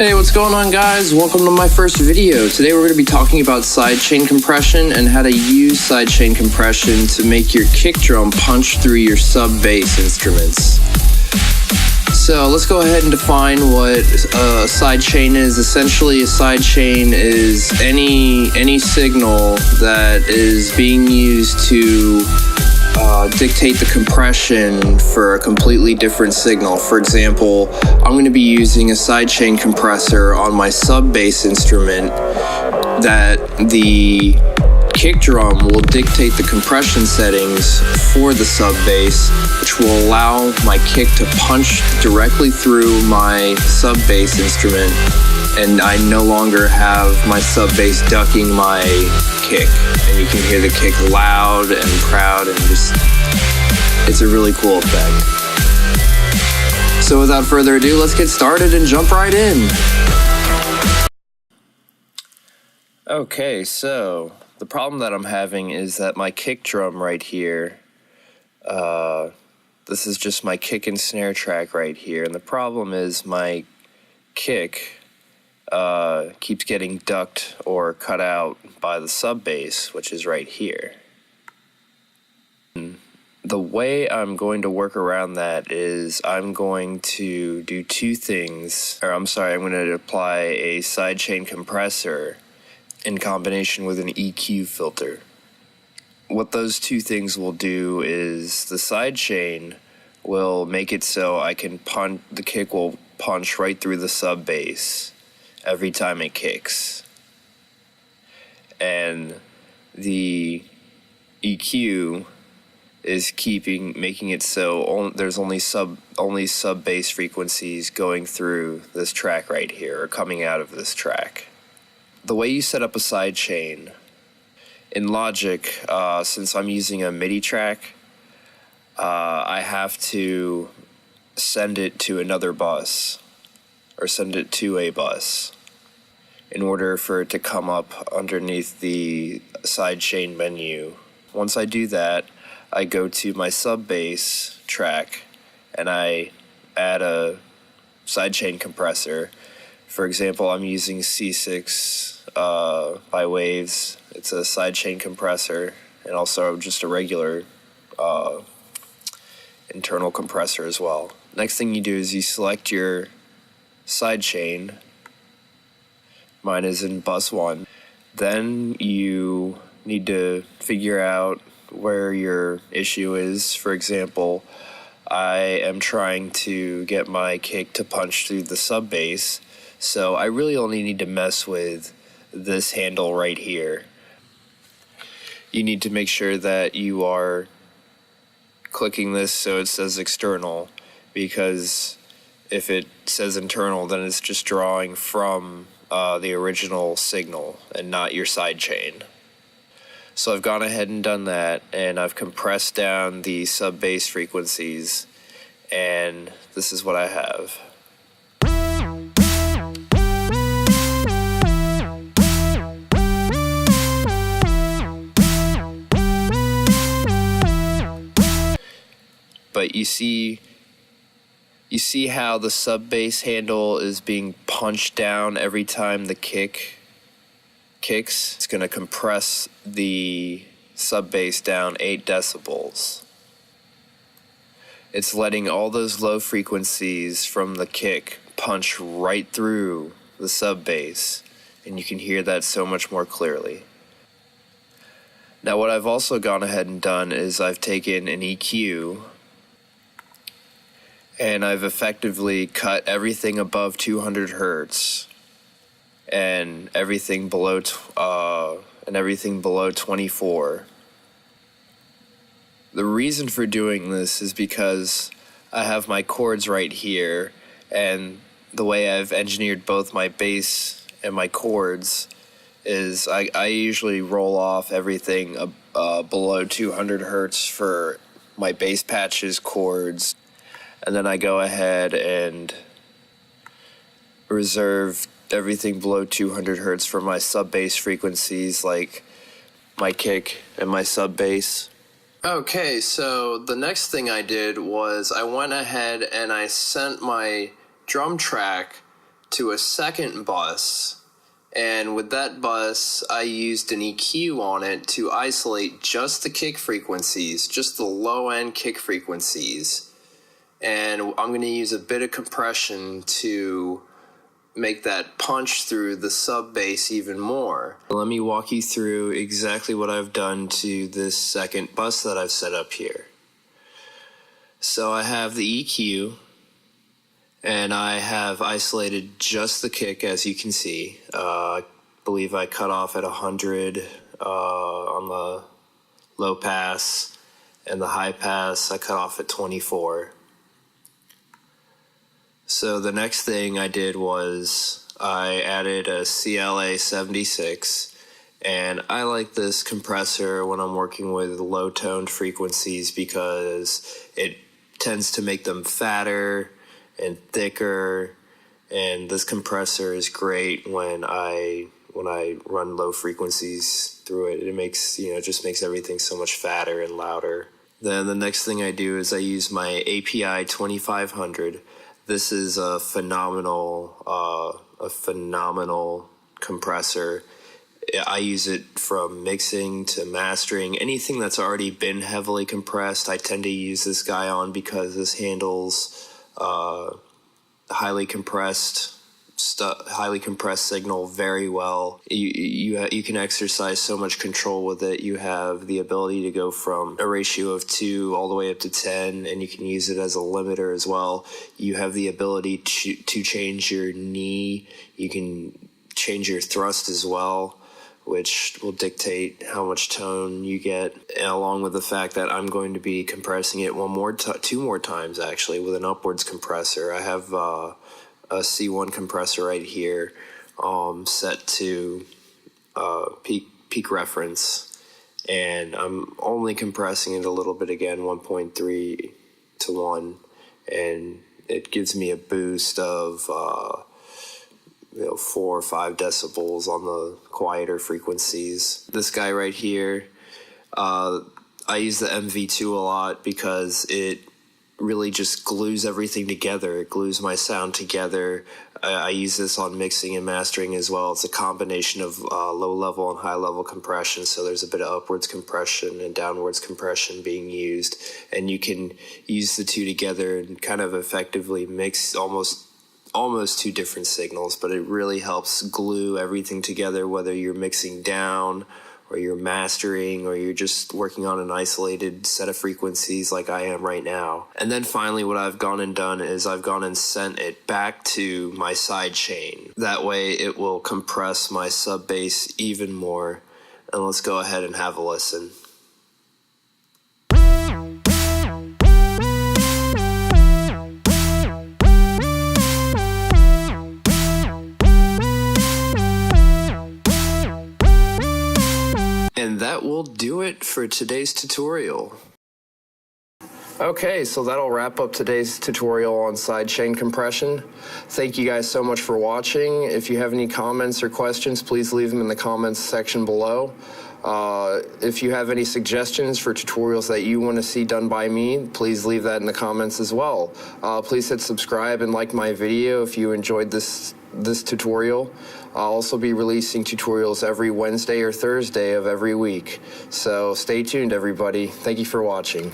Hey, what's going on, guys? Welcome to my first video. Today we're going to be talking about sidechain compression and how to use sidechain compression to make your kick drum punch through your sub-bass instruments. So let's go ahead and define what a sidechain is. Essentially, a sidechain is any signal that is being used to dictate the compression for a completely different signal. For example, I'm going to be using a sidechain compressor on my sub-bass instrument that the kick drum will dictate the compression settings for the sub-bass, which will allow my kick to punch directly through my sub-bass instrument, and I no longer have my sub-bass ducking my kick, and you can hear the kick loud and proud, and just it's a really cool effect. So without further ado, let's get started and jump right in. Okay, so the problem that I'm having is that my kick drum right here, this is just my kick and snare track right here, and the problem is my kick keeps getting ducked or cut out by the sub bass, which is right here. The way I'm going to work around that is I'm going to do two things, I'm going to apply a sidechain compressor in combination with an EQ filter. What those two things will do is the sidechain will make it so I can the kick will punch right through the sub bass every time it kicks, and the EQ is making it so there's only sub bass frequencies going through this track right here, or coming out of this track. The way you set up a sidechain in Logic, since I'm using a MIDI track, I have to send it to another bus, or send it to a bus, in order for it to come up underneath the sidechain menu. Once I do that, I go to my sub-bass track and I add a sidechain compressor. For example, I'm using C6 by Waves. It's a sidechain compressor, and also just a regular internal compressor as well. Next thing you do is you select your sidechain. Mine is in bus 1. Then you need to figure out where your issue is. For example, I am trying to get my kick to punch through the sub bass, so I really only need to mess with this handle right here. You need to make sure that you are clicking this so it says external, because if it says internal, then it's just drawing from the original signal and not your sidechain. So I've gone ahead and done that, and I've compressed down the sub-bass frequencies, and this is what I have. But you see how the sub-bass handle is being punched down every time the kick kicks? It's going to compress the sub-bass down 8 decibels. It's letting all those low frequencies from the kick punch right through the sub-bass, and you can hear that so much more clearly. Now, what I've also gone ahead and done is I've taken an EQ, and I've effectively cut everything above 200 hertz and everything below 24. The reason for doing this is because I have my chords right here, and the way I've engineered both my bass and my chords is I usually roll off everything below 200 hertz for my bass patches, chords, and then I go ahead and reserve everything below 200 hertz for my sub-bass frequencies, like my kick and my sub-bass. Okay, so the next thing I did was I went ahead and I sent my drum track to a second bus. And with that bus, I used an EQ on it to isolate just the kick frequencies, just the low-end kick frequencies. And I'm going to use a bit of compression to make that punch through the sub bass even more. Let me walk you through exactly what I've done to this second bus that I've set up here. So I have the EQ, and I have isolated just the kick, as you can see. I believe I cut off at 100 on the low pass, and the high pass I cut off at 24. So the next thing I did was I added a CLA 76, and I like this compressor when I'm working with low-toned frequencies because it tends to make them fatter and thicker, and this compressor is great when I run low frequencies through it. It makes, just makes everything so much fatter and louder. Then the next thing I do is I use my API 2500. This is a phenomenal compressor. I use it from mixing to mastering. Anything that's already been heavily compressed, I tend to use this guy on because this handles highly compressed signal very well. You can exercise so much control with it. You have the ability to go from a ratio of 2 all the way up to 10, and you can use it as a limiter as well. You have the ability to change your knee. You can change your thrust as well, which will dictate how much tone you get, along with the fact that I'm going to be compressing it two more times actually with an upwards compressor. I have a C1 compressor right here set to peak reference, and I'm only compressing it a little bit again, 1.3 to 1, and it gives me a boost of 4 or 5 decibels on the quieter frequencies. This guy right here, I use the MV2 a lot because it really just glues everything together. It glues my sound together. I use this on mixing and mastering as well. It's a combination of low level and high level compression, so there's a bit of upwards compression and downwards compression being used, and you can use the two together and kind of effectively mix almost 2 different signals, but it really helps glue everything together, whether you're mixing down or you're mastering or you're just working on an isolated set of frequencies like I am right now. And then finally what I've gone and done is I've gone and sent it back to my sidechain. That way it will compress my sub bass even more. And let's go ahead and have a listen. And that will do it for today's tutorial. Okay, so that'll wrap up today's tutorial on sidechain compression. Thank you guys so much for watching. If you have any comments or questions, please leave them in the comments section below. If you have any suggestions for tutorials that you want to see done by me, please leave that in the comments as well. Please hit subscribe and like my video if you enjoyed this tutorial. I'll also be releasing tutorials every Wednesday or Thursday of every week. So stay tuned, everybody. Thank you for watching.